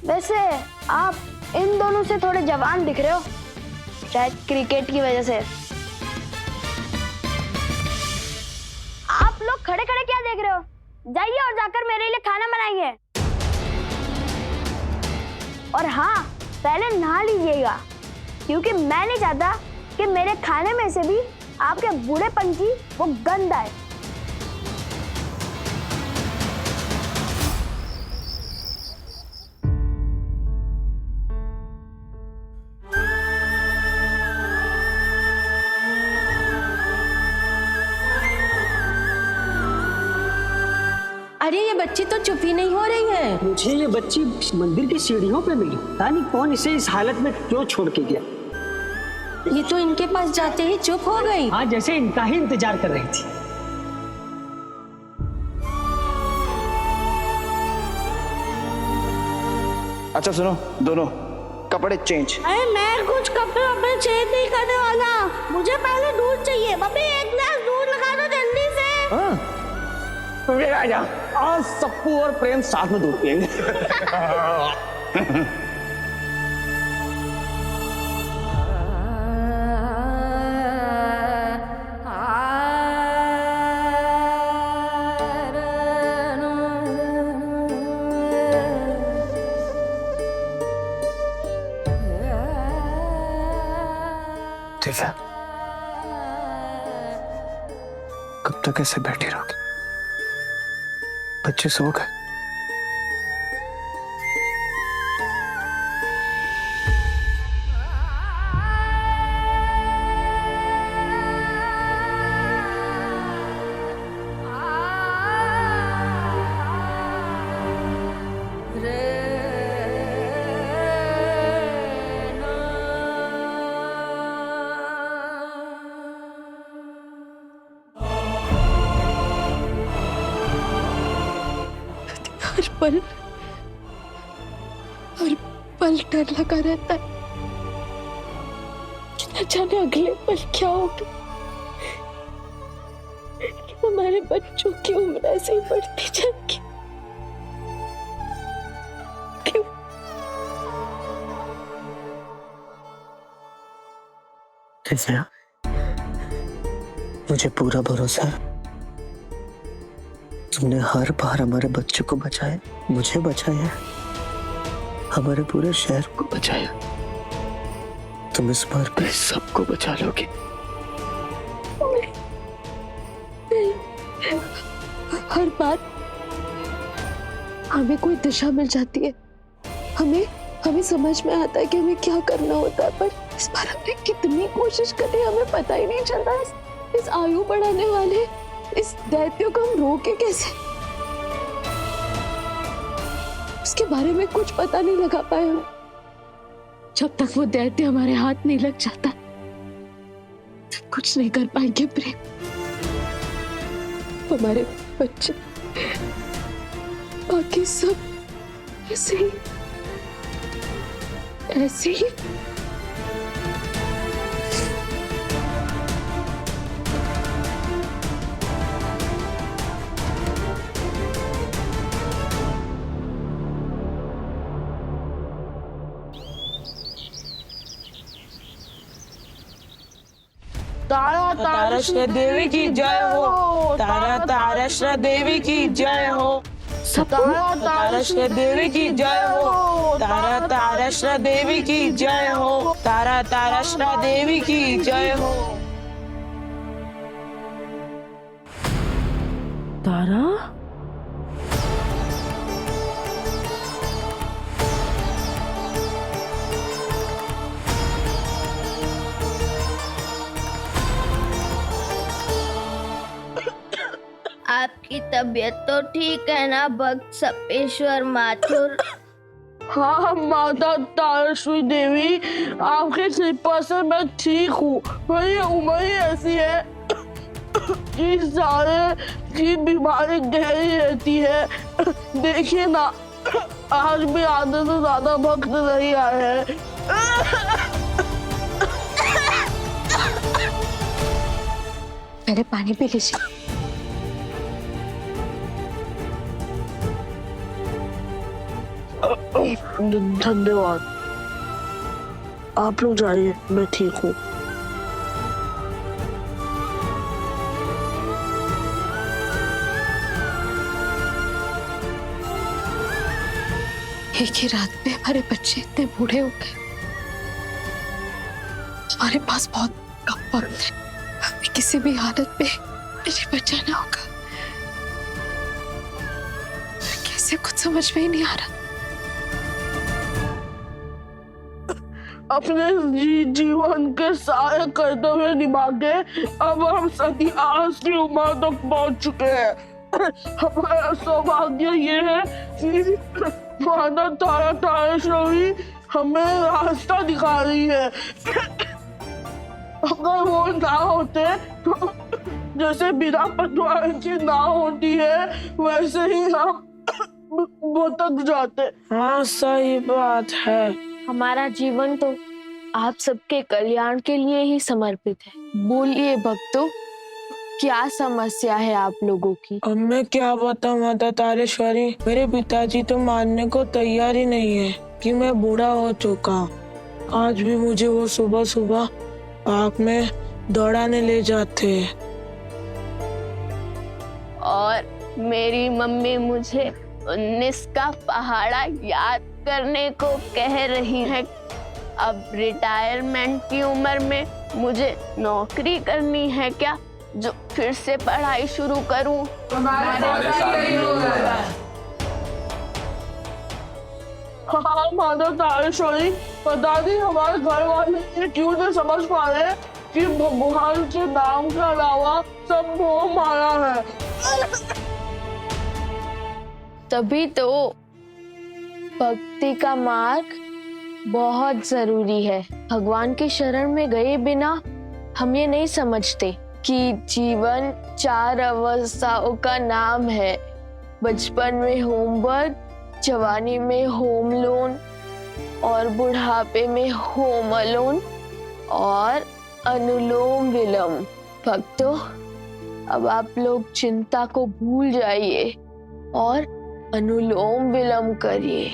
वैसे आप इन दोनों से थोड़े जवान दिख रहे हो, शायद क्रिकेट की वजह से। आप लोग खड़े खड़े क्या देख रहे हो? जाइए और जाकर मेरे लिए खाना बनाइए। और हाँ, पहले नहा लीजिएगा, क्योंकि मैं नहीं चाहता कि मेरे खाने में से भी आपके बूढ़ेपन की वो गंध आए। अरे ये बच्ची तो चुप ही नहीं हो रही है। मुझे ये बच्ची मंदिर की सीढ़ियों पे मिली, पता नहीं कौन इसे इस हालत में क्यों छोड़ के गया। ये तो इनके पास जाते ही चुप हो गई। हाँ, जैसे इनका ही इंतजार कर रही थी। अच्छा सुनो, दोनों कपड़े चेंज। अरे मैं कुछ कपड़े अपने चेंज नहीं करने वाला, मुझे पहले दूध चाहिए। मम्मी एक गिलास दूध लगा दो जल्दी से। आजा, आज सप्पू और प्रेम साथ में दूध पिएंगे। दिव्या, कब तक ऐसे बैठी रहोगी? बच्चे सो गए? हर पल डर लगा रहता है कि न जाने अगले पल क्या होगा। हमारे बच्चों की उम्र ऐसे ही बढ़ती जाएगी। क्यों? दिव्या, मुझे पूरा भरोसा है, तुमने हर बार हमारे बच्चों को बचाया, मुझे बचाया, हमारे पूरे शहर को बचाया। तुम इस बार भी सबको बचा लोगी। हर बार हमें कोई दिशा मिल जाती है, हमें समझ में आता है कि हमें क्या करना होता है, पर इस बार हमने कितनी कोशिश करी हमें पता ही नहीं चलता। इस आयु बढ़ाने वाले इस दैत्य को हम रोके कैसे? उसके बारे में कुछ पता नहीं लगा पाए हम। जब तक वो दैत्य हमारे हाथ नहीं लग जाता, तब कुछ नहीं कर पाएंगे प्रेम। हमारे बच्चे, बाकी सब ऐसे ही तारा तारश्री देवी की जय हो, तारा तारश्री देवी की जय हो, तारा तारश्री देवी की जय हो, तारा तारश्री देवी की जय हो, तारा तारश्री देवी की जय हो। तारा आपकी तबीयत तो ठीक है ना भक्त सपेश्वर माथुर? हाँ माता तारश्री देवी, आपकी कृपा से मैं ठीक हूँ। मेरी उम्र ही ऐसी है कि सारे की बीमारी गहरी रहती है। देखिए ना, आज भी आधे से ज्यादा भक्त नहीं आए हैं। पहले पानी पी लीजिए। धन्यवाद। आप लोग जाइए, मैं ठीक हूँ। एक ही रात में हमारे बच्चे इतने बूढ़े हो गए। हमारे पास बहुत कम वक्त है, हमें किसी भी हालत में इन्हें बचाना होगा। कैसे कुछ समझ में ही नहीं आ रहा। अपने जीवन के सारे कर्तव्य निभा के अब हम सन्यास की उम्र तक पहुंच चुके हैं। हमारा सौभाग्य ये है कि माता तारा तारेश्वरी हमें रास्ता दिखा रही है। अगर वो ना होते तो जैसे बिना पटवारी की ना होती है वैसे ही हम भटक जाते। हाँ, सही बात है। हमारा जीवन तो आप सबके कल्याण के लिए ही समर्पित है। बोलिए भक्तों, क्या समस्या है आप लोगों की? अब मैं क्या बताऊं माता तारेश्वरी, मेरे पिताजी तो मानने को तैयार ही नहीं है कि मैं बूढ़ा हो चुका। आज भी मुझे वो सुबह सुबह पार्क में दौड़ाने ले जाते हैं। और मेरी मम्मी मुझे 19 का पहाड़ा याद करने को कह रही है। अब रिटायरमेंट की उम्र में मुझे नौकरी करनी है क्या, जो फिर से पढ़ाई शुरू करूं? हाँ माता तारेश्वरी, पता नहीं हमारे घर वाले ये क्यों नहीं समझ पा रहे कि भगवान के नाम के अलावा सब मोह माया है। तभी तो भक्ति का मार्ग बहुत जरूरी है। भगवान की शरण में गए बिना हम ये नहीं समझते कि जीवन 4 अवस्थाओं का नाम है। बचपन में होमवर्क, जवानी में होम लोन और बुढ़ापे में होम अलोन और अनुलोम विलोम। भक्तों, अब आप लोग चिंता को भूल जाइए और अनुलोम विलोम करिए।